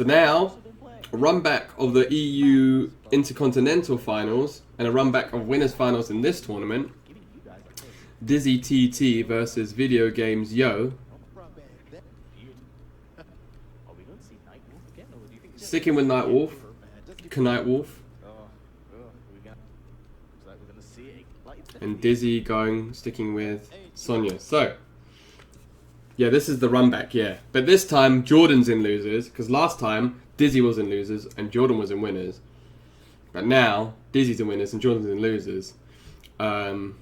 So now, a run back of the EU Intercontinental Finals and a run back of winners finals in this tournament. Dizzy TT versus Videogamezyo. Sticking with Nightwolf. Knightwolf. And Dizzy sticking with Sonya. So, yeah, this is the run back, yeah. But this time, Jordan's in losers, because last time, Dizzy was in losers and Jordan was in winners. But now, Dizzy's in winners and Jordan's in losers. But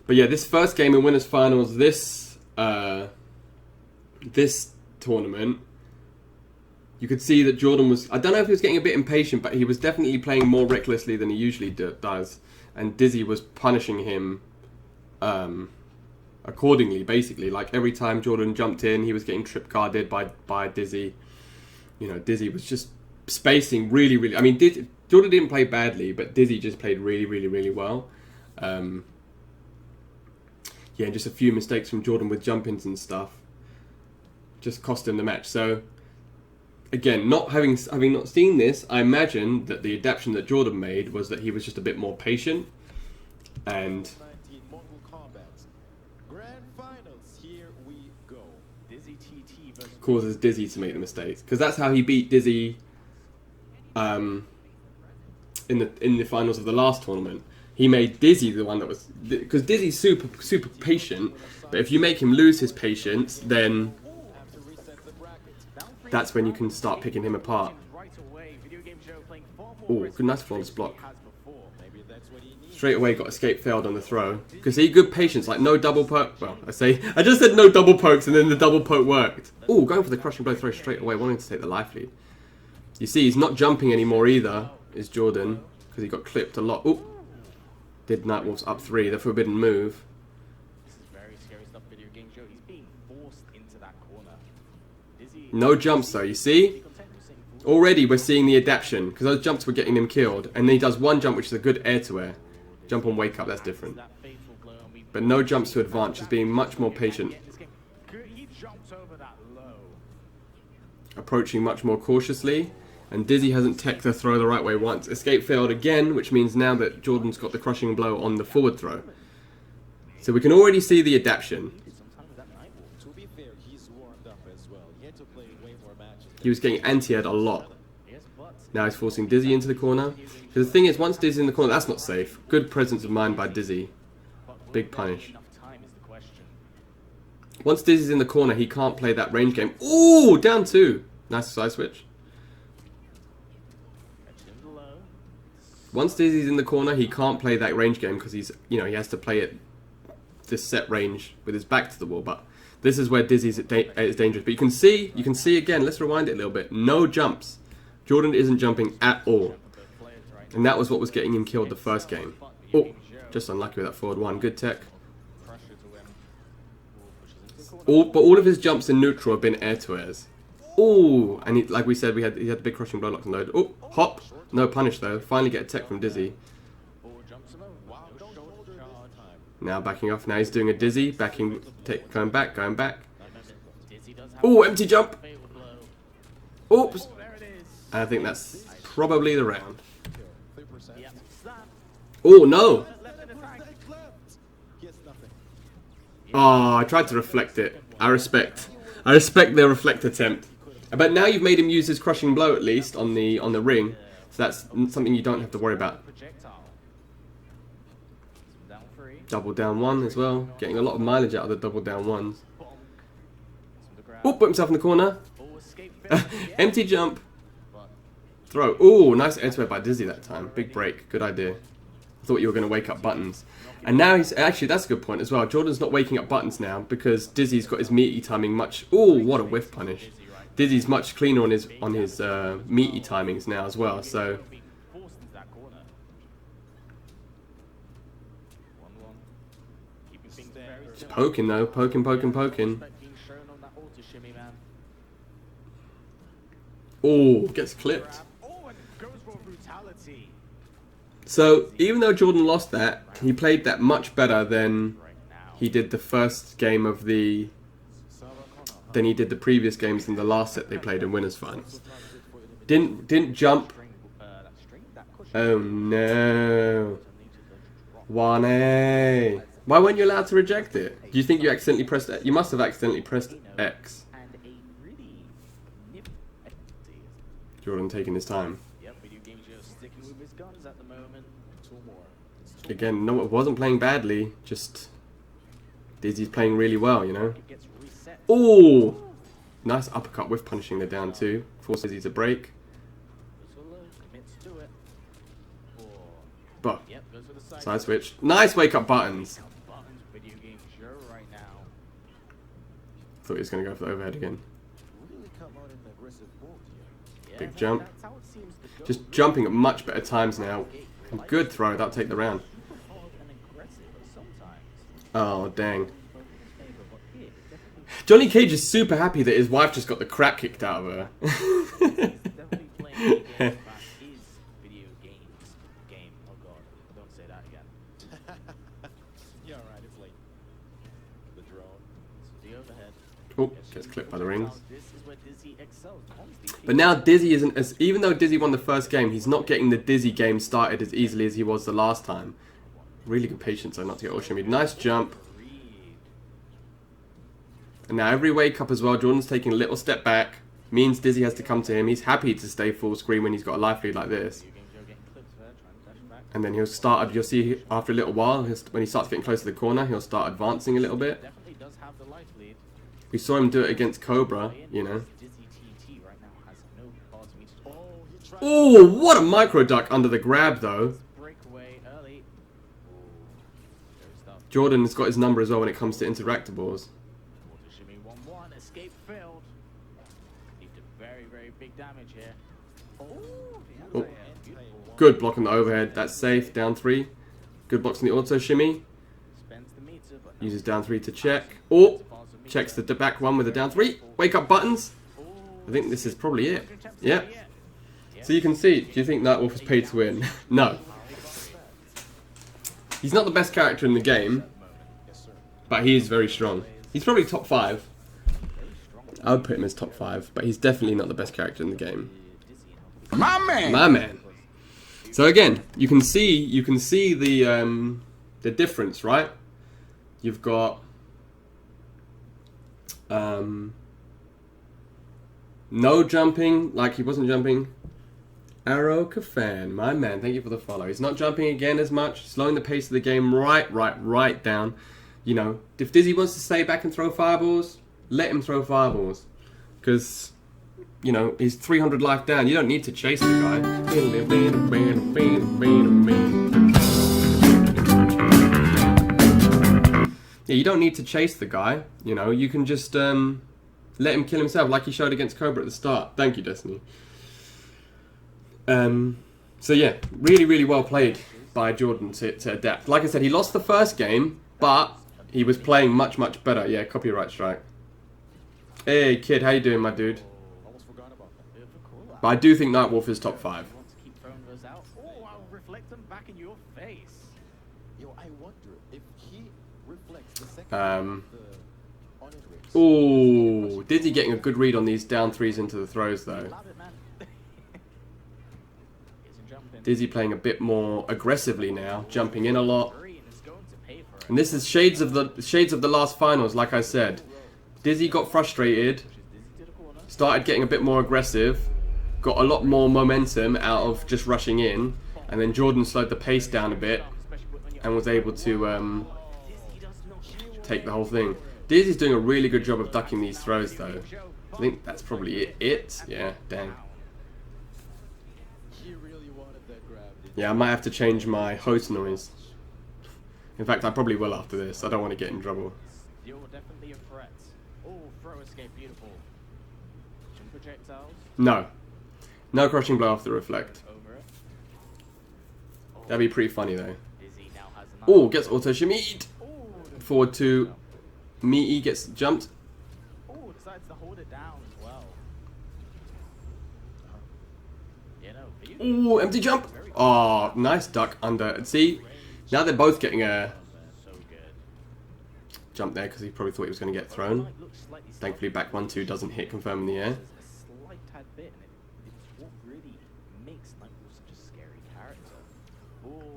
yeah, this first game in winners finals, this tournament, you could see that Jordan was, I don't know if he was getting a bit impatient, but he was definitely playing more recklessly than he usually does. And Dizzy was punishing him accordingly, basically. Like every time Jordan jumped in, he was getting trip guarded by Dizzy. You know, Dizzy was just spacing really. I mean, Jordan didn't play badly, but Dizzy just played really well. Yeah, and just a few mistakes from Jordan with jump-ins and stuff just cost him the match. So again, not having not seen this, I imagine that the adaptation that Jordan made was that he was just a bit more patient and causes Dizzy to make the mistakes, because that's how he beat Dizzy in the finals of the last tournament. He made Dizzy the one that was, because Dizzy's super patient, but if you make him lose his patience, then that's when you can start picking him apart. Oh, good, nice flawless block. Straight away got escape failed on the throw. Because he good patience, like no double poke. Well, I just said no double pokes and then the double poke worked. Oh, going for the crushing blow throw straight away, wanting to take the life lead. You see, he's not jumping anymore either, is Jordan, because he got clipped a lot. Oh, did Nightwolf's up 3, the forbidden move. No jumps though, you see? Already we're seeing the adaptation, because those jumps were getting him killed. And then he does one jump, which is a good air-to-air. Jump on wake up, that's different. But no jumps to advance, just being much more patient. Approaching much more cautiously. And Dizzy hasn't teched the throw the right way once. Escape failed again, which means now that Jordan's got the crushing blow on the forward throw. So we can already see the adaptation. He was getting anti-aired a lot. Now he's forcing Dizzy into the corner. Because the thing is, once Dizzy's in the corner, that's not safe. Good presence of mind by Dizzy. Big punish. Once Dizzy's in the corner, he can't play that range game. Ooh, down 2. Nice side switch. Once Dizzy's in the corner, he can't play that range game because he's, he has to play it this set range with his back to the wall. But this is where Dizzy's is dangerous. But you can see again, let's rewind it a little bit. No jumps. Jordan isn't jumping at all. And that was what was getting him killed the first game. Oh, just unlucky with that forward one. Good tech. But all of his jumps in neutral have been air-to-airs. Oh, and like we said, he had the big crushing blow lock and load. Oh, hop. No punish though. Finally get a tech from Dizzy. Now backing off. Now he's doing a Dizzy. Going back. Oh, empty jump. Oops. And I think that's probably the round. Oh, no. Oh, I tried to reflect it. I respect the reflect attempt. But now you've made him use his crushing blow at least on the ring. So that's something you don't have to worry about. Double down 1 as well. Getting a lot of mileage out of the double down 1s. Oh, put himself in the corner. Empty jump. Throw. Oh, nice air to air by Dizzy that time. Big break. Good idea. I thought you were going to wake up buttons. And now he's... Actually, that's a good point as well. Jordan's not waking up buttons now because Dizzy's got his meaty timing much... Oh, what a whiff punish. Dizzy's much cleaner on his meaty timings now as well, so... Just poking though. Poking. Oh, gets clipped. So, even though Jordan lost that, he played that much better than he did the first game of the than he did the previous games in the last set they played in winners finals. Didn't jump. Oh no. 1A. Why weren't you allowed to reject it? Do you think you accidentally pressed it? You must have accidentally pressed X. Jordan taking his time. Again, no, it wasn't playing badly. Just Dizzy's playing really well, you know. Oh, nice uppercut with punishing the down two. Forces Dizzy to break. But side switch. Nice wake up buttons. Thought he was going to go for the overhead again. Big jump. Just jumping at much better times now. Good throw. That'll take the round. Oh, dang. Johnny Cage is super happy that his wife just got the crap kicked out of her. Oh, gets clipped by the rings. But now Dizzy isn't as... Even though Dizzy won the first game, he's not getting the Dizzy game started as easily as he was the last time. Really good patience though not to get Oshimi. Nice jump. And now every wake up as well, Jordan's taking a little step back. Means Dizzy has to come to him. He's happy to stay full screen when he's got a life lead like this. And then he'll start... You'll see after a little while, when he starts getting close to the corner, he'll start advancing a little bit. We saw him do it against Cobra, you know. Oh, what a micro duck under the grab, though. Jordan has got his number as well when it comes to interactables. Oh. Good block on the overhead. That's safe. Down three. Good blocks on the auto shimmy. Uses down three to check. Oh, checks the back one with a down three. Wake up buttons. I think this is probably it. Yeah. So you can see, do you think Nightwolf is paid to win? No. He's not the best character in the game, but he is very strong. He's probably top 5. I would put him as top 5, but he's definitely not the best character in the game. My man. My man. So again, you can see the difference, right? You've got no jumping, like he wasn't jumping. Arrow Kafan, my man, thank you for the follow. He's not jumping again as much, slowing the pace of the game right down. You know, if Dizzy wants to stay back and throw fireballs, let him throw fireballs. Because, you know, he's 300 life down. You don't need to chase the guy. Yeah, you don't need to chase the guy. You know, you can just let him kill himself like he showed against Cobra at the start. Thank you, Destiny. So yeah, really well played by Jordan to adapt. Like I said, he lost the first game, but he was playing much better. Yeah, copyright strike. Hey kid, how you doing, my dude? But I do think Nightwolf is top 5. Ooh, Dizzy getting a good read on these down threes into the throws though. Dizzy playing a bit more aggressively now, jumping in a lot. And this is shades of the last finals, like I said. Dizzy got frustrated, started getting a bit more aggressive, got a lot more momentum out of just rushing in, and then Jordan slowed the pace down a bit and was able to take the whole thing. Dizzy's doing a really good job of ducking these throws though. I think that's probably it. Yeah, dang. Yeah, I might have to change my host noise. In fact, I probably will after this. I don't want to get in trouble. You're definitely a threat. Oh, throw escape, beautiful. Projectiles? No. No crushing blow off the reflect. That'd be pretty funny though. Oh, gets auto shimmied. Forward to Mii gets jumped. Oh, decides to hold it down as well. Oh, empty jump. Oh, nice duck under. See, now they're both getting a jump there because he probably thought he was going to get thrown. Thankfully, back 1-2 doesn't hit confirm in the air. A slight tad bit, and it's what really makes Nightwolf such a scary character.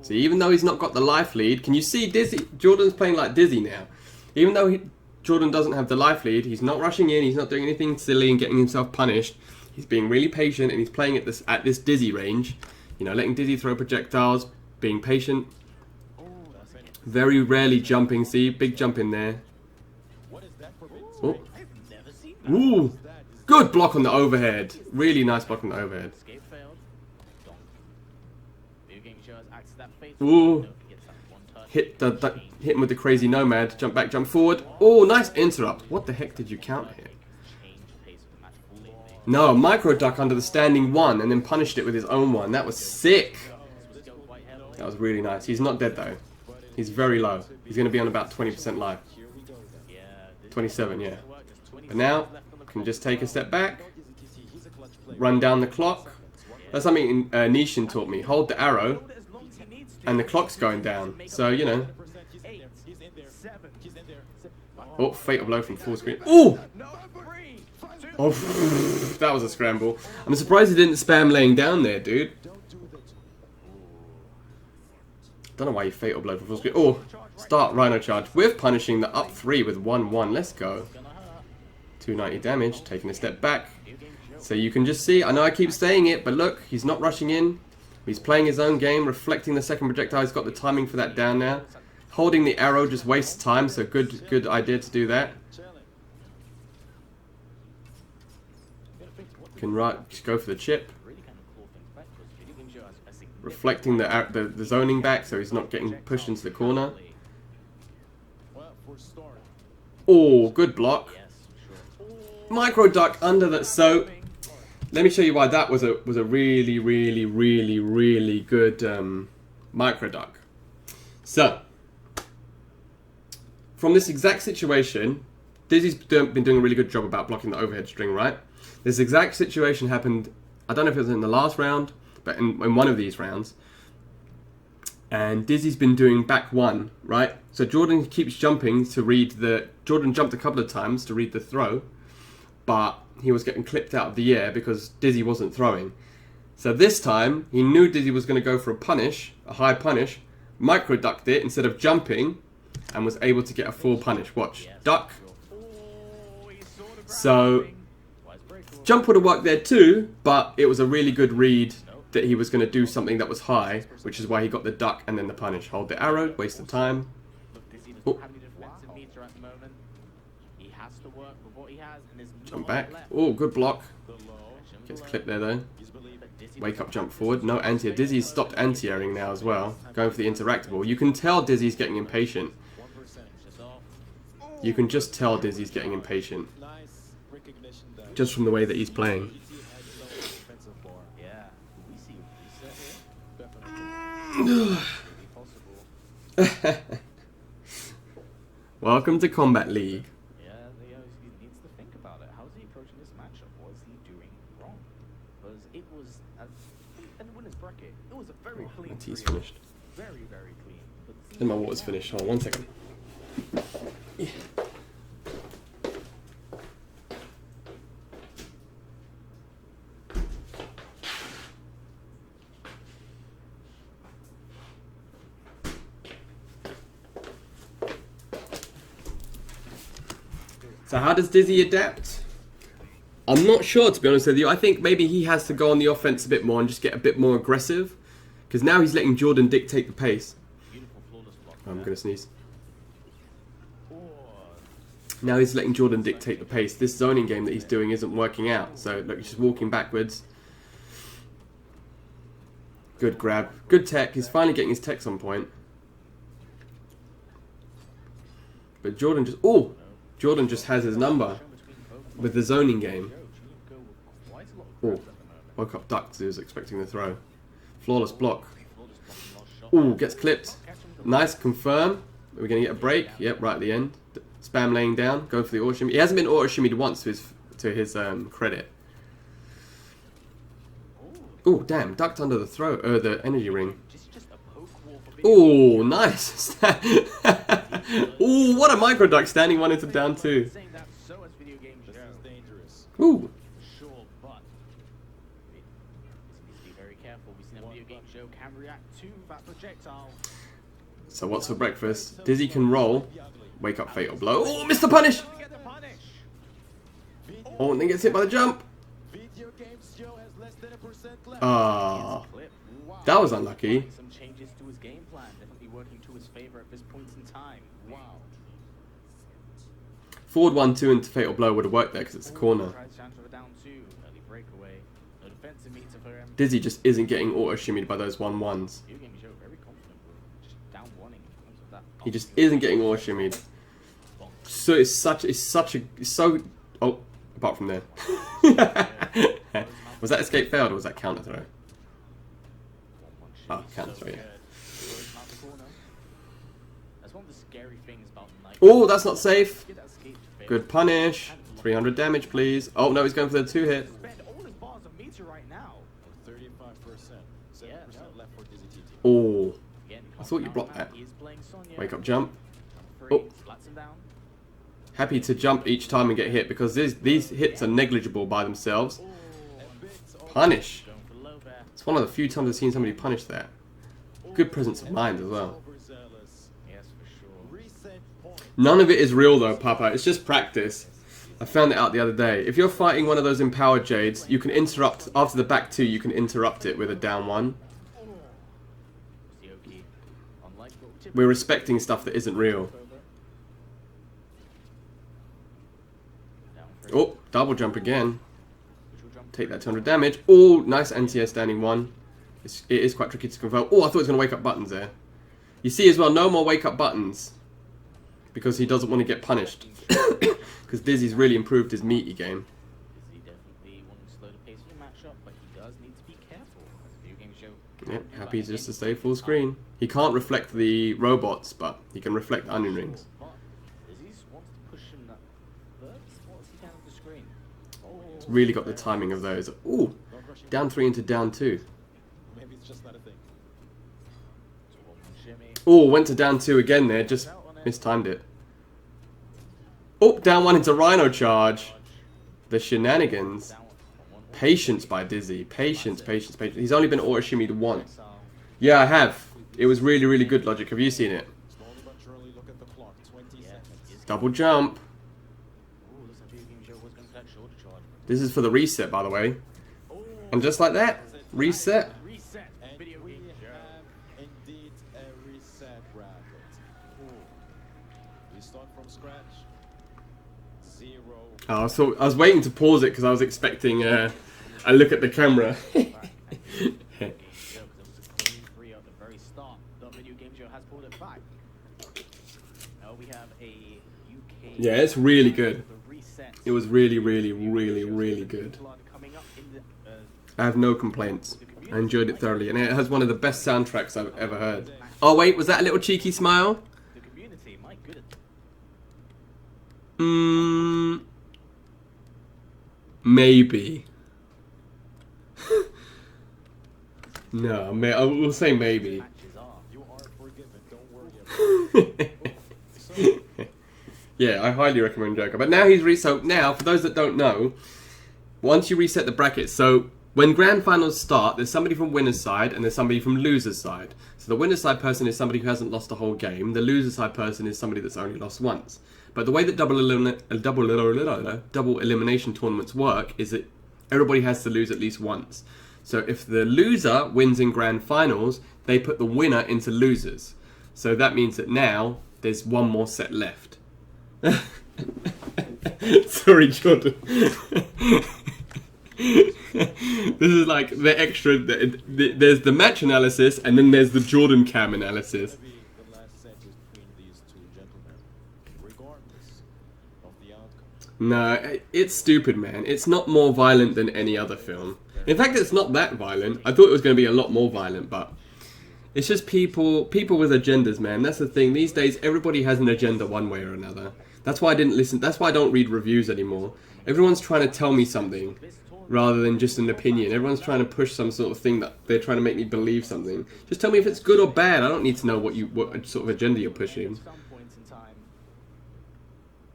See, even though he's not got the life lead, can you see Dizzy? Jordan's playing like Dizzy now. Even though Jordan doesn't have the life lead, he's not rushing in, he's not doing anything silly and getting himself punished. He's being really patient and he's playing at this Dizzy range. You know, letting Dizzy throw projectiles, being patient. Very rarely jumping, see? Big jump in there. Oh. Ooh! Good block on the overhead. Really nice block on the overhead. Ooh! Hit him with the crazy nomad. Jump back, jump forward. Oh, nice interrupt. What the heck did you count here? No, micro duck under the standing one and then punished it with his own one. That was sick. That was really nice. He's not dead though. He's very low. He's going to be on about 20% life. 27, yeah. But now, can just take a step back. Run down the clock. That's something Nishan taught me. Hold the arrow and the clock's going down. So, you know. Oh, fatal blow from full screen. Oh! Oh, that was a scramble. I'm surprised he didn't spam laying down there, dude. Don't know why you fatal blow from full screen. Oh, start Rhino charge with punishing the up 3 with 1-1. Let's go. 290 damage, taking a step back. So you can just see, I know I keep saying it, but look, he's not rushing in. He's playing his own game, reflecting the second projectile. He's got the timing for that down now. Holding the arrow just wastes time, so good idea to do that. Can just go for the chip. Reflecting the zoning back, so he's not getting pushed into the corner. Oh, good block. Micro duck under that. So let me show you why that was a really good micro duck. So from this exact situation, Dizzy's been doing a really good job about blocking the overhead string, right? This exact situation happened, I don't know if it was in the last round, but in one of these rounds. And Dizzy's been doing back 1, right? So Jordan keeps jumping to read Jordan jumped a couple of times to read the throw, but he was getting clipped out of the air because Dizzy wasn't throwing. So this time, he knew Dizzy was going to go for a high punish, micro ducked it instead of jumping, and was able to get a full punish. Watch, duck. So jump would have worked there too, but it was a really good read that he was going to do something that was high, which is why he got the duck and then the punish. Hold the arrow, waste of time. Oh. Jump back. Oh, good block. Gets clipped there though. Wake up, jump forward. No anti-air. Dizzy's stopped anti-airing now as well. Going for the interactable. You can tell Dizzy's getting impatient. You can just tell Dizzy's getting impatient. Just from the way that he's playing. Welcome to Combat League. Yeah, he needs to think about it. How's he approaching this matchup? What is he doing wrong? Because it was, in the winner's bracket, it was a very clean. My tea's finished. Very clean. And my water's finished. Hold on 1 second. Yeah. So how does Dizzy adapt? I'm not sure, to be honest with you. I think maybe he has to go on the offense a bit more and just get a bit more aggressive. Because now he's letting Jordan dictate the pace. Oh, I'm going to sneeze. Now he's letting Jordan dictate the pace. This zoning game that he's doing isn't working out. So look, he's just walking backwards. Good grab. Good tech. He's finally getting his techs on point. But Jordan just... Oh! Jordan just has his number with the zoning game. Oh, woke up ducked, he was expecting the throw. Flawless block. Oh, gets clipped. Nice, confirm. Are we going to get a break? Yep, right at the end. Spam laying down, go for the auto shimmy. He hasn't been auto shimmied once to his credit. Oh, damn, ducked under the throw, the energy ring. Oh, nice. Oh, what a micro duck standing one into down two. Ooh. Sure, but it needs to be very careful. We've seen a video game show can react to that projectile. So what's for breakfast? Dizzy can roll. Wake up, fatal blow. Oh, Mr. Punish! Oh, and then gets hit by the jump. Ah, that was unlucky. Some changes to his game plan, definitely working to his favor at this point in time. Wow. Forward 1-2 into fatal blow would have worked there because it's a corner. Dizzy just isn't getting auto shimmied by those 1-1s. He just isn't getting auto shimmied. So it's so. Oh, apart from there. Was that escape failed or was that counter throw? Oh, counter throw, yeah. Oh, that's not safe. Good punish. 300 damage, please. Oh no, he's going for the 2-hit. Oh, I thought you blocked that. Wake up jump. Oh. Happy to jump each time and get hit because these hits are negligible by themselves. Punish. It's one of the few times I've seen somebody punish that. Good presence of mind as well. None of it is real though, Papa. It's just practice. I found it out the other day. If you're fighting one of those empowered Jades, you can interrupt, after the back 2, you can interrupt it with a down 1. We're respecting stuff that isn't real. Oh, double jump again. Take that 200 damage. Oh, nice NTS standing 1. It is quite tricky to confirm. Oh, I thought he was going to wake up buttons there. You see as well, no more wake up buttons. Because he doesn't want to get punished. Because Dizzy's really improved his meaty game. Yep, happy just to stay full screen. He can't reflect the robots, but he can reflect the onion rings. He's really got the timing of those. Ooh, down 3 into down 2. Oh, went to down 2 again there, just mistimed it. Oh, down 1 into Rhino charge. The shenanigans. Patience by Dizzy. Patience, patience, patience. He's only been auto shimmied once. Yeah, I have. It was really, really good, Logic. Have you seen it? Double jump. This is for the reset, by the way. And just like that, reset. Oh, so I was waiting to pause it because I was expecting a look at the camera. Yeah, it's really good. It was really, really, really, really good. I have no complaints. I enjoyed it thoroughly, and it has one of the best soundtracks I've ever heard. Oh wait, was that a little cheeky smile? Maybe. No, I will say maybe. Yeah, I highly recommend Joker. But now so now, for those that don't know, once you reset the brackets, so when grand finals start, there's somebody from winner's side and there's somebody from loser's side. So the winner's side person is somebody who hasn't lost a whole game. The loser's side person is somebody that's only lost once. But the way that double elimination tournaments work is that everybody has to lose at least once. So if the loser wins in grand finals, they put the winner into losers. So that means that now there's one more set left. Sorry, Jordan. This is like the extra. There's the match analysis, and then there's the Jordan cam analysis. No, it's stupid, man. It's not more violent than any other film. In fact, it's not that violent. I thought it was going to be a lot more violent, but it's just people with agendas, man. That's the thing. These days, everybody has an agenda one way or another. That's why I didn't listen. That's why I don't read reviews anymore. Everyone's trying to tell me something. rather than just an opinion. Everyone's trying to push some sort of thing that they're trying to make me believe something. Just tell me if it's good or bad. I don't need to know what sort of agenda you're pushing. Some points in time.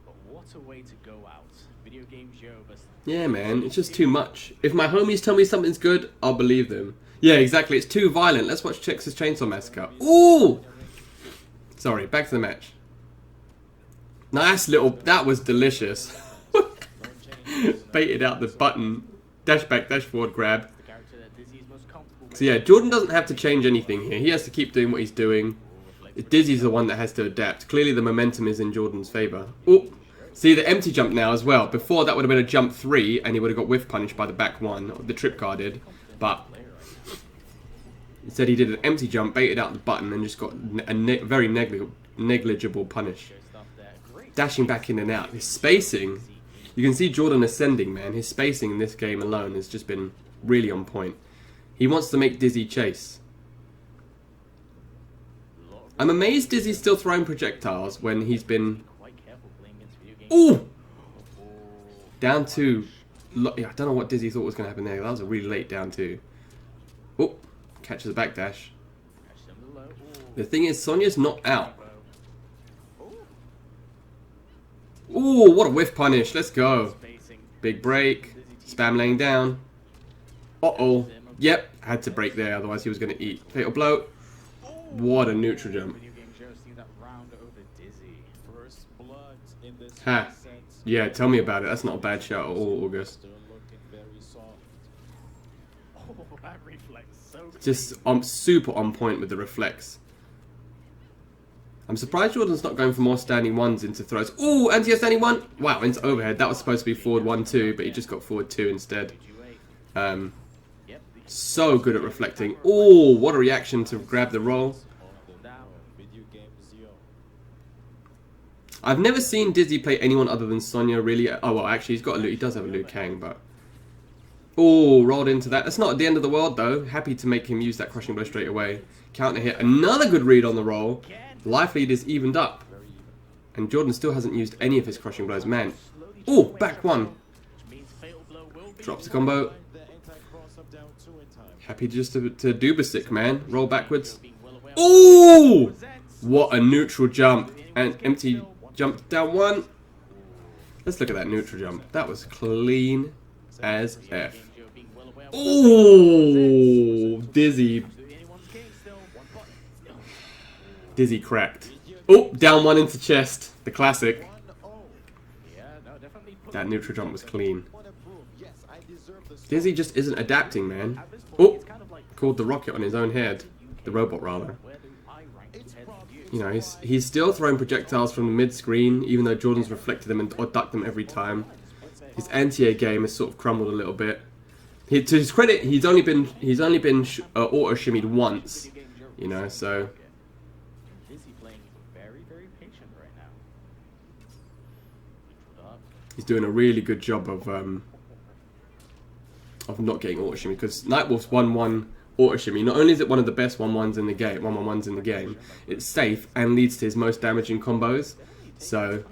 But what a way to go out. Videogamezyo versus... Yeah, man, it's just too much. If my homies tell me something's good, I'll believe them. Yeah, exactly. It's too violent. Let's watch Texas Chainsaw Massacre. Ooh! Sorry, back to the match. Nice little... That was delicious. Baited out the button. Dash back, dash forward, grab. So yeah, Jordan doesn't have to change anything here. He has to keep doing what he's doing. Dizzy's the one that has to adapt. Clearly the momentum is in Jordan's favour. Oh, see the empty jump now as well. Before that would have been a jump 3 and he would have got whiff punished by the back 1. The trip guarded. But instead he did an empty jump, baited out the button and just got a very negligible punish. Dashing back in and out. His spacing... You can see Jordan ascending, man. His spacing in this game alone has just been really on point. He wants to make Dizzy chase. I'm amazed Dizzy's still throwing projectiles when he's been... Ooh! Down 2. Yeah, I don't know what Dizzy thought was going to happen there. That was a really late down 2. Oh, catches a backdash. The thing is, Sonya's not out. Ooh, what a whiff punish. Let's go. Big break. Spam laying down. Uh-oh. Yep, had to break there, otherwise he was going to eat. Fatal blow. What a neutral jump. Ha. Yeah, tell me about it. That's not a bad shot at all, August. Just super on point with the reflex. I'm surprised Jordan's not going for more standing ones into throws. Ooh, anti-standing one. Wow, into overhead. That was supposed to be forward 1-2, but he just got forward 2 instead. So good at reflecting. Ooh, what a reaction to grab the roll. I've never seen Dizzy play anyone other than Sonya, really. Oh, well, actually, he does have a Liu Kang, but... Ooh, rolled into that. That's not the end of the world, though. Happy to make him use that crushing blow straight away. Counter hit. Another good read on the roll. Life lead is evened up. And Jordan still hasn't used any of his crushing blows. Man. Ooh, back 1. Drops the combo. Happy just to Dubasic, man. Roll backwards. Ooh! What a neutral jump. And empty jump down 1. Let's look at that neutral jump. That was clean as F. Ooh! Dizzy cracked. Oh, down 1 into chest. The classic. That neutral jump was clean. Dizzy just isn't adapting, man. Oh, called the rocket on his own head. The robot, rather. You know, he's still throwing projectiles from the mid-screen, even though Jordan's reflected them or ducked them every time. His anti-air game has sort of crumbled a little bit. To his credit, he's only been auto-shimmied once. You know, so... He's doing a really good job of not getting auto shimmy, because Nightwolf's 1-1 auto shimmy. Not only is it one of the best 1-1s in the game, 1-1-1s in the game, it's safe and leads to his most damaging combos. So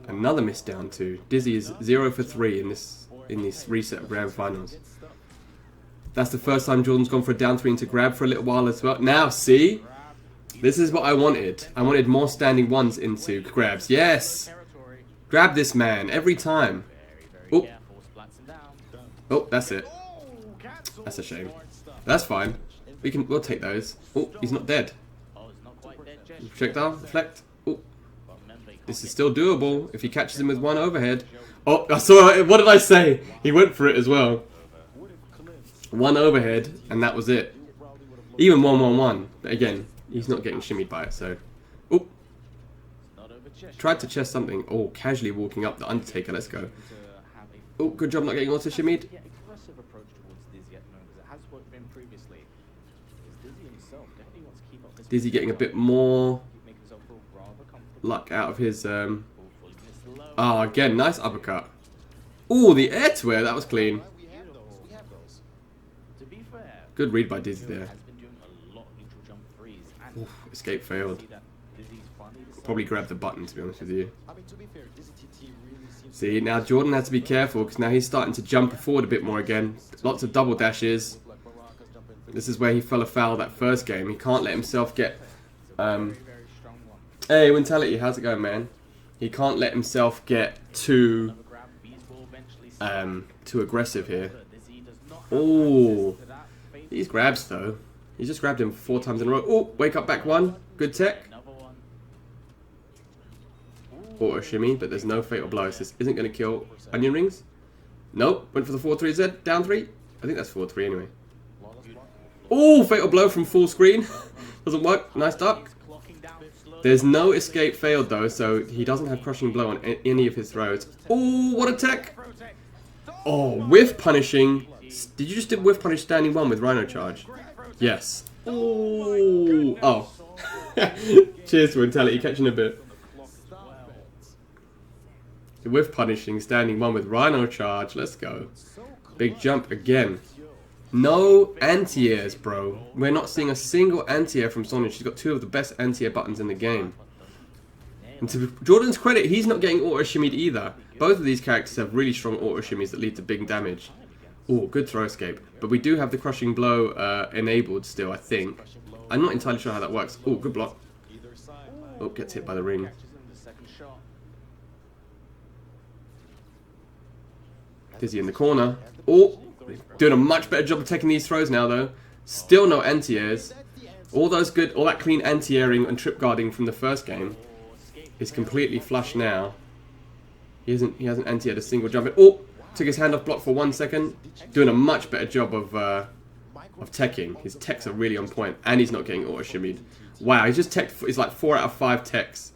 another miss down 2. Dizzy is 0 for 3 in this reset of grand finals. That's the first time Jordan's gone for a down 3 into grab for a little while as well. Now see, this is what I wanted. I wanted more standing ones into grabs. Yes. Grab this man every time. Oh, oh, that's it. That's a shame. That's fine. We'll take those. Oh, he's not dead. Projectile, deflect. Oh, this is still doable if he catches him with 1 overhead. Oh, I saw it. What did I say? He went for it as well. 1 overhead, and that was it. Even 1-1-1. But again, he's not getting shimmied by it. So, oh. Tried to chest something. Oh, casually walking up the Undertaker. Let's go. Oh, good job not getting auto shimmied. Dizzy getting a bit more luck out of his... Oh, again, nice uppercut. Oh, the air to air. That was clean. Good read by Dizzy there. Oof, escape failed. Probably grab the button, to be honest with you. See, now Jordan has to be careful because now he's starting to jump forward a bit more again. Lots of double dashes. This is where he fell afoul that first game. He can't let himself get... Hey, Mentality, how's it going, man? He can't let himself get too aggressive here. Oh, these grabs, though. He just grabbed him 4 times in a row. Oh, wake up back 1. Good tech. Auto shimmy, but there's no fatal blow. So this isn't going to kill onion rings. Nope. Went for the 4-3Z. Down 3. I think that's 4-3 anyway. Oh, fatal blow from full screen. Doesn't work. Nice duck. There's no escape failed though, so he doesn't have crushing blow on any of his throws. Oh, what a tech. Oh, whiff punishing. Did you just do whiff punish standing 1 with Rhino charge? Yes. Oh. Oh. Cheers to Mentality, catching a bit. Whiff punishing, standing 1 with Rhino charge. Let's go. Big jump again. No anti-airs, bro. We're not seeing a single anti-air from Sonya. She's got 2 of the best anti-air buttons in the game. And to Jordan's credit, he's not getting auto-shimmied either. Both of these characters have really strong auto-shimmies that lead to big damage. Oh, good throw escape. But we do have the crushing blow enabled still, I think. I'm not entirely sure how that works. Oh, good block. Oh, gets hit by the ring. Dizzy in the corner. Oh, doing a much better job of taking these throws now, though. Still no anti-airs. All that clean anti-airing and trip guarding from the first game is completely flush now. He hasn't anti-aired a single jump. Oh, took his hand off block for 1 second. Doing a much better job of teching. His techs are really on point, and he's not getting auto shimmied. Wow, he's just teched. He's like 4 out of 5 techs.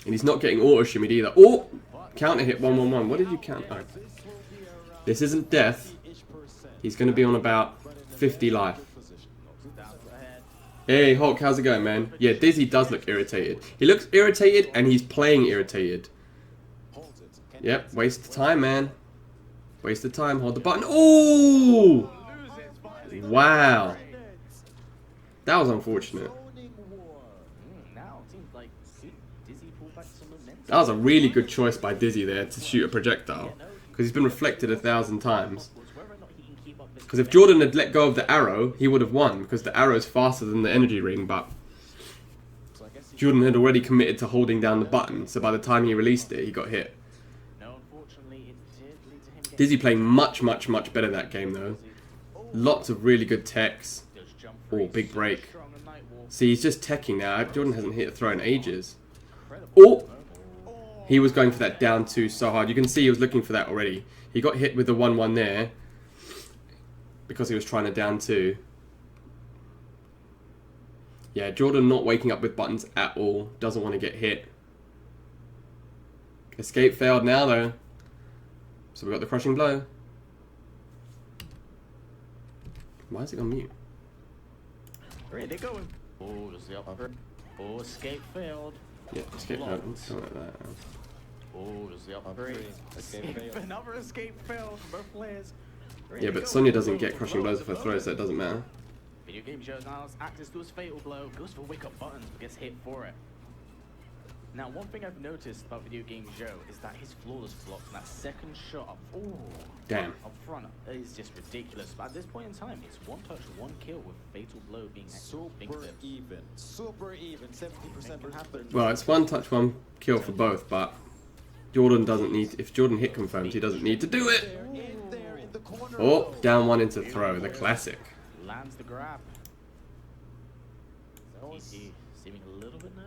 And he's not getting auto shimmied either. Oh! Counter hit 1-1-1. What did you count? Oh. This isn't death. He's going to be on about 50 life. Hey, Hulk, how's it going, man? Yeah, Dizzy does look irritated. He looks irritated, and he's playing irritated. Yep, waste of time, man. Waste of time. Hold the button. Oh! Wow. That was unfortunate. That was a really good choice by Dizzy there to shoot a projectile. Because he's been reflected 1,000 times. Because if Jordan had let go of the arrow, he would have won. Because the arrow is faster than the energy ring. But Jordan had already committed to holding down the button. So by the time he released it, he got hit. Dizzy playing much, much, much better that game though. Lots of really good techs. Oh, big break. See, he's just teching now. Jordan hasn't hit a throw in ages. Oh! He was going for that down 2 so hard. You can see he was looking for that already. He got hit with the 1-1 there. Because he was trying to down 2. Yeah, Jordan not waking up with buttons at all. Doesn't want to get hit. Escape failed now though. So we got the crushing blow. Why is it on mute? Where they going? Oh, just the upper. Oh, escape failed. Yeah, escape failed. Something like that. Oh, just the upper. Another escape failed from both players. Yeah, but Sonya doesn't get crushing blows if her throws, so it doesn't matter. Videogamezyo now acts to his fatal blow, goes for wake up buttons, but gets hit for it. Now, one thing I've noticed about Videogamezyo is that his flawless blocks, that second shot up, damn, up front is just ridiculous. But at this point in time, it's 1 touch, 1 kill with fatal blow being super even. 70% can happen. Well, it's 1 touch, 1 kill for both, but Jordan doesn't need. If Jordan hit confirms, he doesn't need to do it. Oh, down 1 into throw, the classic. Lands the grab. TT seeming a little bit now.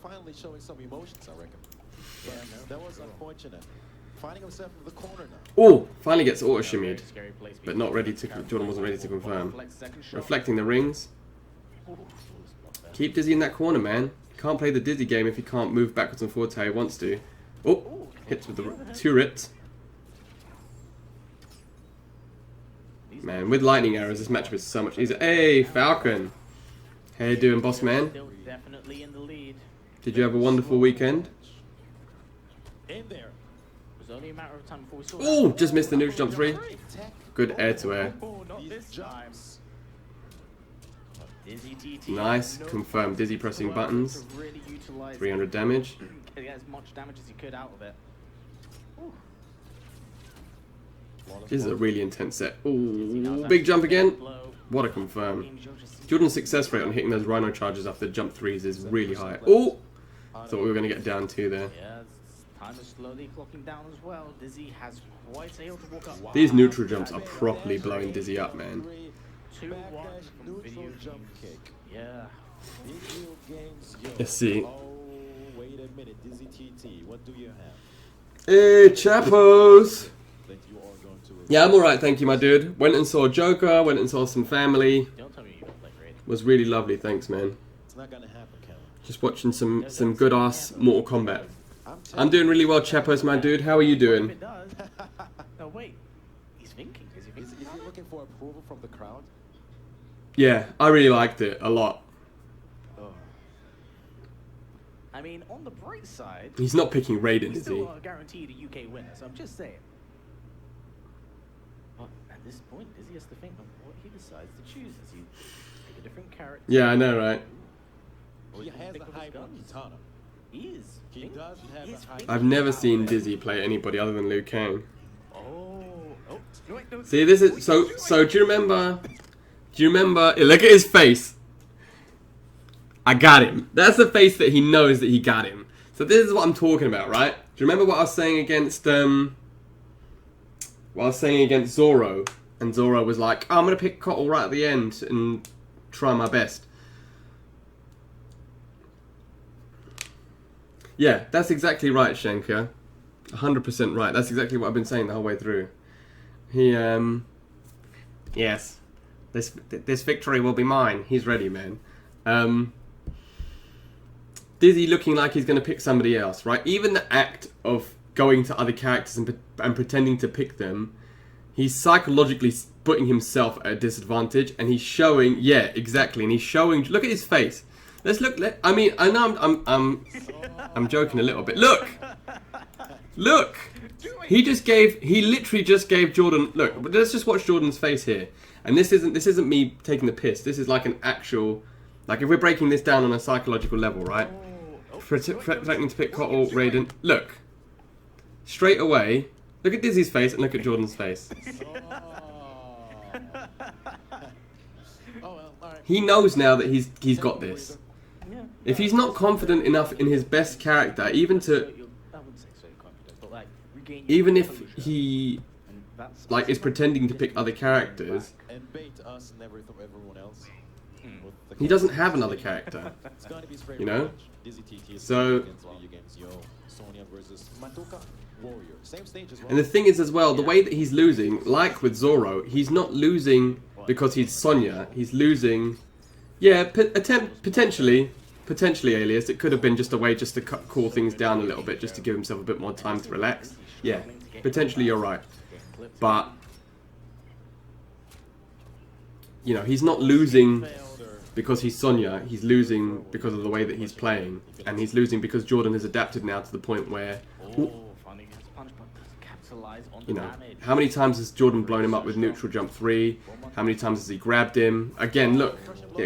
Finally showing some emotions, I reckon. Yeah, that was unfortunate. Finding himself in the corner now. Oh, finally gets auto shimmied, but not ready to. Jordan wasn't ready to confirm. Reflecting the rings. Keep Dizzy in that corner, man. Can't play the Dizzy game if he can't move backwards and forwards how he wants to. Oh, hits with the turret. Man, with lightning arrows, this matchup is so much easier. Hey, Falcon. How you doing, boss man? Definitely in the lead. Did you have a wonderful weekend? In there. It was only a matter of time before we saw. Oh, just missed the neutral jump 3. Good air to air. Not this time. Dizzy TT. Nice. Confirmed. Dizzy pressing buttons. 300 damage. Get as much damage as you could out of it. Ooh. This is a really intense set. Ooh, big jump again. What a confirm. Jordan's success rate on hitting those Rhino charges after jump 3s is really high. Oh! Thought we were going to get down 2 there. Yeah, time is slowly clocking down as well. Dizzy has quite a hill to walk up. These neutral jumps are properly blowing Dizzy up, man. 2-1 from Video jump Games. kick. Yeah. Let's see. Oh, wait a minute, Dizzy TT, what do you have? Hey, Chapos! That you are going to Yeah, I'm alright, thank you, my dude. Went and saw Joker, went and saw some family. Don't tell me you don't like raid. Was really lovely, thanks, man. It's not gonna happen, Kevin. Just watching some good ass Mortal Kombat. I'm doing really well, Chapos, my dude. How are you If doing? it does. No, wait. He's thinking. Is he Is thinking? he looking for approval from the crowd? Yeah, I really liked it a lot. Oh. I mean, on the bright side, He's not picking Raiden, we is he? still are guaranteed a UK winner, so I'm just saying. But at this point, Dizzy has to think of what he decides to choose. Does he pick a different character? Yeah, I know, right? He He can has pick the up his high one guns. katana. He is. He think- does have he is a high- thinking I've never now. seen Dizzy play anybody other than Liu Kang. Oh, no, wait, no. See, this is so. Do you remember? Do you remember? Look at his face. I got him. That's the face that he knows that he got him. So this is what I'm talking about, right? Do you remember what I was saying against what I was saying against Zoro? And Zoro was like, oh, I'm gonna pick Kotl right at the end and try my best. Yeah, that's exactly right, Shenka. 100% right. That's exactly what I've been saying the whole way through. He, yes. This victory will be mine. He's ready, man. Dizzy looking like he's going to pick somebody else, right? Even the act of going to other characters and pretending to pick them, he's psychologically putting himself at a disadvantage, and he's showing, yeah, exactly, and he's showing. Look at his face. Let's look. I mean, I know I'm joking a little bit. Look. He literally just gave Jordan. Look, let's just watch Jordan's face here. And this isn't me taking the piss. This is like an actual, like if we're breaking this down on a psychological level, right? Protecting to pick Kotl, Raiden. Look, straight away. Look at Dizzy's face and look at Jordan's face. Oh, well, all right. He knows now that he's got this. Yeah. If he's not confident enough in his best character, even to, I wouldn't say so confident, but like regain your even if composure. he And that's like is pretending to pick other characters, And bait us and everyone else. with the he doesn't have another character. It's gonna be straight You know? rematch. Dizzy TT is So- against Videogamezyo, Sonya versus Matuka Warrior. Same stage as well. And the thing is as well, the way that he's losing, like with Zoro, he's not losing because he's Sonya. He's losing, yeah, potentially Alias. It could have been just a way just to cool things down a little bit, just to give himself a bit more time to relax. Yeah, potentially you're right. But, you know, he's not losing because he's Sonya. He's losing because of the way that he's playing. And he's losing because Jordan has adapted now to the point where, Oh, finding his punch, but doesn't capitalize on the you know, damage. how many times has Jordan blown him up with neutral jump 3? How many times has he grabbed him? Again, look, yeah,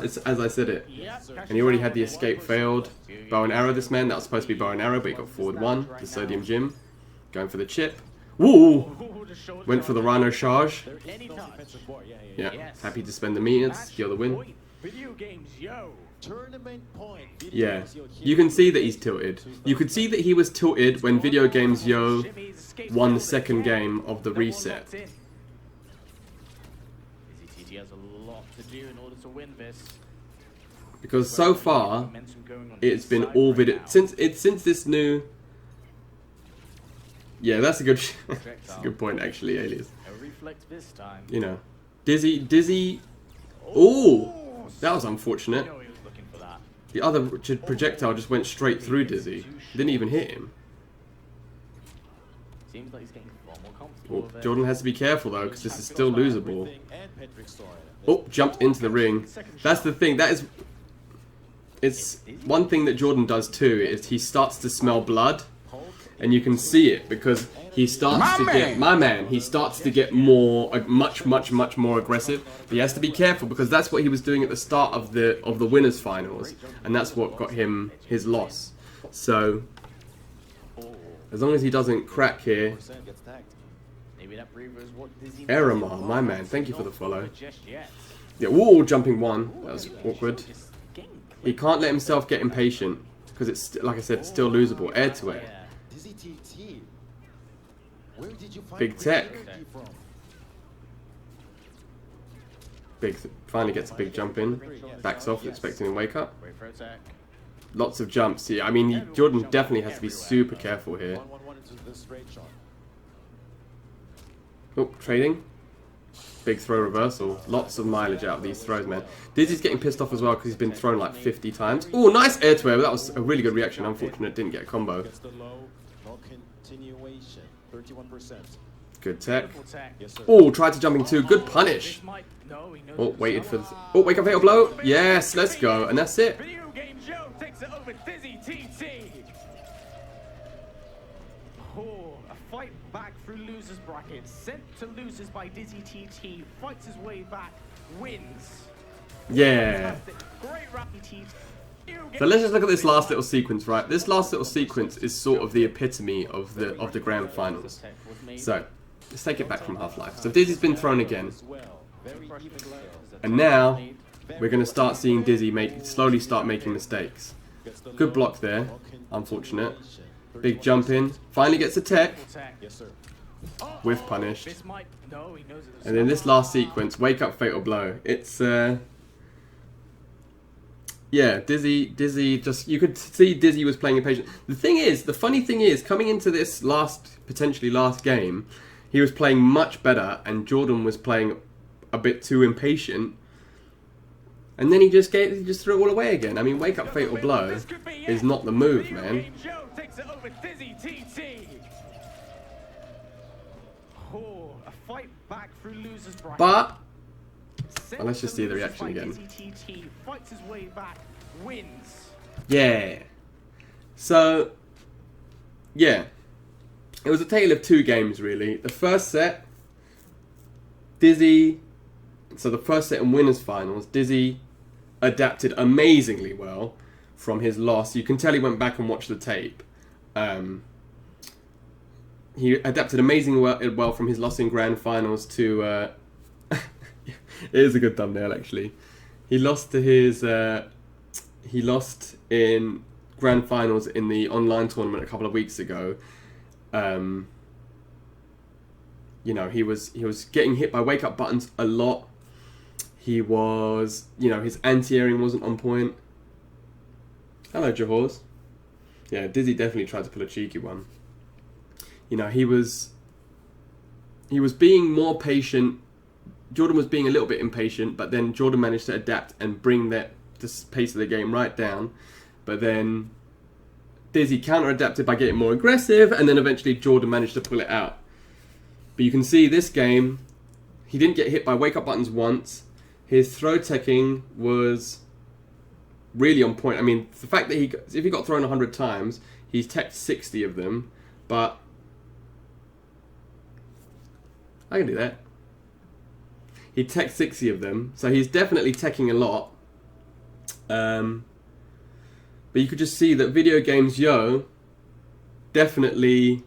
it's as I said it. Yeah, And he already had the escape failed. Bow and arrow, this man. That was supposed to be bow and arrow, but he got forward 1. The sodium gym. Going for the chip. Woo! Went for the rhino charge. Anytime. Yeah, Yes. happy to spend the meters, steal the win. Video games, yo. Tournament point. Yeah, you can see that he's tilted. You could see that he was tilted when Videogamezyo won the second game of the reset. Dizzy TT has a lot to do in order to win this. Because so far, Momentum going on it's his been side all right video now. since this new. Yeah, that's a good that's a good point actually, Alias. A reflect this time. You know, Dizzy. Oh, that was unfortunate. You know he was looking for that. The other projectile just went straight through Dizzy. Didn't even hit him. Seems like he's getting far more comfortable Oh, with it. Jordan has to be careful though, because this is still losable. Oh, jumped into the ring. That's the thing. That is. It's one thing that Jordan does too. Is he starts to smell blood, and you can see it because he starts he starts to get more, much more aggressive. But he has to be careful because that's what he was doing at the start of the winners finals, and that's what got him his loss. So as long as he doesn't crack here. Eramar, my man, thank you for the follow. Yeah, ooh, jumping one. That was awkward. He can't let himself get impatient because it's, like I said, it's still losable. Air to air. Big tech. Finally gets a big jump in. Backs off, expecting a wake up. Lots of jumps. Yeah, I mean, Jordan definitely has to be super careful here. Oh, trading. Big throw reversal. Lots of mileage out of these throws, man. Dizzy's getting pissed off as well because he's been thrown like 50 times. Oh, nice air to air. That was a really good reaction. Unfortunate, didn't get a combo. Good tech. Oh, tried to jump in two. Good punish. Oh, waited for the... Oh, wake up fatal blow. Yes, let's go. And that's it. Videogamezyo takes it over Dizzy TT. Oh, a fight back through losers bracket, sent to losers by Dizzy TT, fights his way back, wins. Yeah. Great rally TT. So let's just look at this last little sequence, right? This last little sequence is sort of the epitome of the grand finals. So let's take it back from Half-Life. So Dizzy's been thrown again, and now we're going to start seeing Dizzy slowly start making mistakes. Good block there, unfortunate. Big jump in, finally gets a tech. Whiff punished. And then this last sequence, wake up fatal blow. It's yeah, Dizzy just, you could see Dizzy was playing impatient. The funny thing is, coming into this potentially last game, he was playing much better and Jordan was playing a bit too impatient. And then he just threw it all away again. I mean, wake up fatal blow is not the move, man. But well, let's just see the reaction again. Yeah. So yeah, it was a tale of two games really. The first set, Dizzy. So the first set in winners finals, Dizzy adapted amazingly well from his loss. You can tell he went back and watched the tape. He adapted amazingly well from his loss in grand finals to... it is a good thumbnail, actually. He lost to his... he lost in grand finals in the online tournament a couple of weeks ago. You know, he was getting hit by wake-up buttons a lot. He was, you know, his anti-airing wasn't on point. Hello, Jahors. Yeah, Dizzy definitely tried to pull a cheeky one. You know, he was being more patient. Jordan was being a little bit impatient, but then Jordan managed to adapt and bring the pace of the game right down. But then Dizzy counter-adapted by getting more aggressive, and then eventually Jordan managed to pull it out. But you can see this game, he didn't get hit by wake-up buttons once. His throw teching was really on point. I mean, the fact that if he got thrown 100 times, he's teched 60 of them, but I can do that. He teched 60 of them, so he's definitely teching a lot. But you could just see that Videogamezyo definitely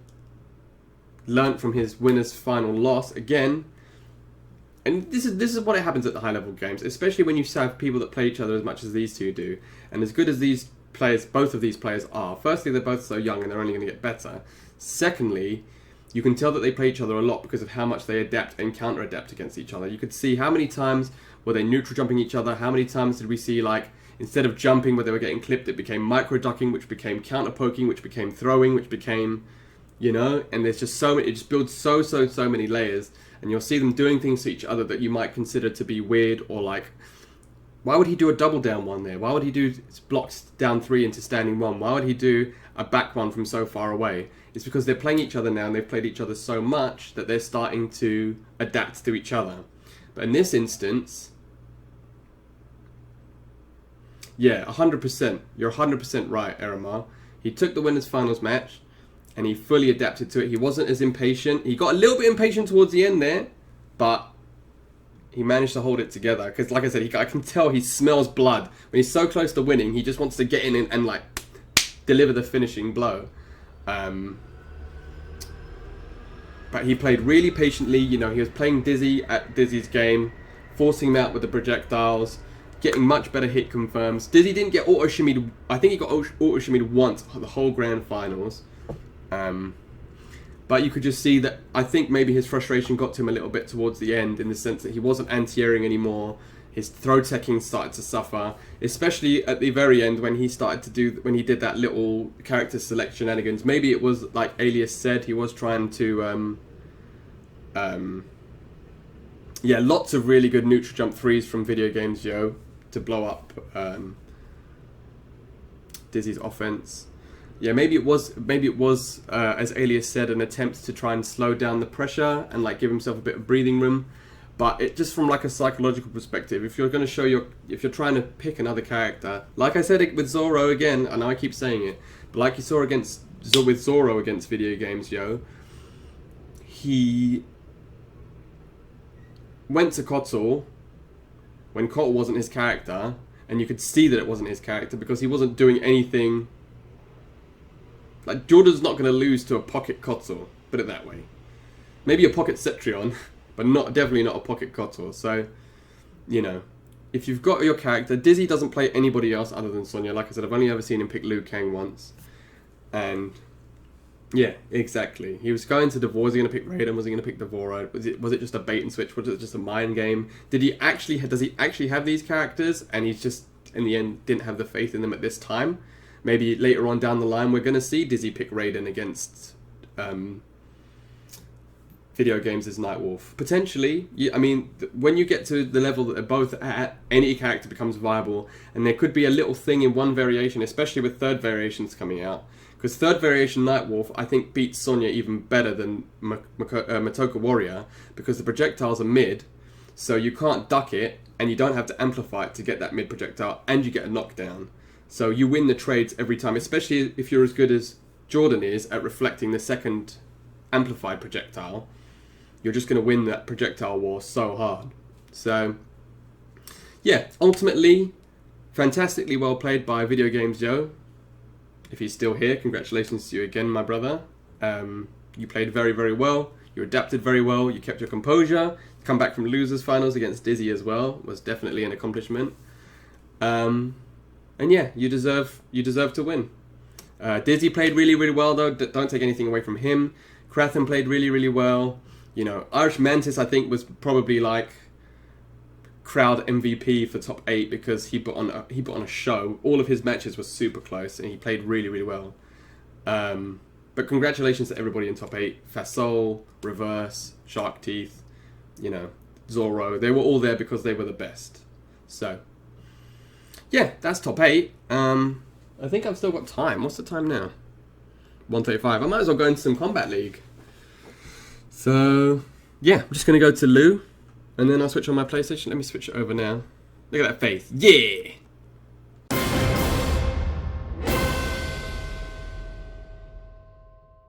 learnt from his winner's final loss again. And this is what happens at the high level games, especially when you have people that play each other as much as these two do. And as good as these players, both of these players are, firstly, they're both so young and they're only going to get better. Secondly, you can tell that they play each other a lot because of how much they adapt and counter-adapt against each other. You could see how many times were they neutral jumping each other, how many times did we see, like, instead of jumping where they were getting clipped, it became micro-ducking, which became counter-poking, which became throwing, which became, you know, and there's just so many, it just builds so many layers. And you'll see them doing things to each other that you might consider to be weird, or like, why would he do a double down one there? Why would he do blocks down 3 into standing 1? Why would he do a back one from so far away? It's because they're playing each other now and they've played each other so much that they're starting to adapt to each other. But in this instance, yeah, 100%. You're 100% right, Eramar. He took the winners finals match. and he fully adapted to it. He wasn't as impatient. He got a little bit impatient towards the end there, but he managed to hold it together. Because, like I said, I can tell he smells blood. When he's so close to winning, he just wants to get in and like, deliver the finishing blow. But he played really patiently. You know, he was playing Dizzy at Dizzy's game, forcing him out with the projectiles, getting much better hit confirms. Dizzy didn't get auto shimmied. I think he got auto shimmied once the whole grand finals. But you could just see that I think maybe his frustration got to him a little bit towards the end, in the sense that he wasn't anti-airing anymore. His throw teching started to suffer, especially at the very end when he did that little character select shenanigans. Maybe it was like Alias said, he was trying to yeah, lots of really good neutral jump threes from Videogamezyo to blow up Dizzy's offense. Yeah, maybe it was as Alias said, an attempt to try and slow down the pressure and like give himself a bit of breathing room. But it just from like a psychological perspective, if you're going to if you're trying to pick another character, like I said it with Zoro again, I know I keep saying it, but like you saw with Zoro against Videogamezyo, he went to Kotal when Kotal wasn't his character, and you could see that it wasn't his character because he wasn't doing anything. Like, Jordan's not going to lose to a pocket Kotal, put it that way. Maybe a pocket Cetrion, but definitely not a pocket Kotal. So, you know, if you've got your character, Dizzy doesn't play anybody else other than Sonya. Like I said, I've only ever seen him pick Liu Kang once. And, yeah, exactly. He was going to Devore. Was he going to pick Raiden? Was he going to pick Devore? Was it just a bait and switch? Was it just a mind game? Does he actually have these characters? And he's just, in the end, didn't have the faith in them at this time? Maybe later on down the line, we're going to see Dizzy pick Raiden against Videogames' Nightwolf. Potentially. I mean, when you get to the level that they're both at, any character becomes viable. And there could be a little thing in one variation, especially with third variations coming out. Because third variation Nightwolf, I think, beats Sonya even better than Matoka Warrior. Because the projectiles are mid, so you can't duck it, and you don't have to amplify it to get that mid projectile, and you get a knockdown. So you win the trades every time, especially if you're as good as Jordan is at reflecting the second amplified projectile. You're just going to win that projectile war so hard. So, yeah, ultimately, fantastically well played by Videogamezyo. If he's still here, congratulations to you again, my brother. You played very, very well. You adapted very well. You kept your composure. Come back from losers finals against Dizzy as well was definitely an accomplishment. And yeah, you deserve to win. Dizzy played really, really well though. Don't take anything away from him. Krathen played really, really well. You know, Irish Mantis I think was probably like crowd MVP for top 8 because he put on a show. All of his matches were super close and he played really, really well. But congratulations to everybody in top 8. Fasol, Reverse, Shark Teeth, you know, Zoro. They were all there because they were the best. So, yeah, that's top 8. I think I've still got time. What's the time now? 1:35. I might as well go into some Combat League. So, yeah, I'm just going to go to Lou. And then I'll switch on my PlayStation. Let me switch it over now. Look at that face. Yeah!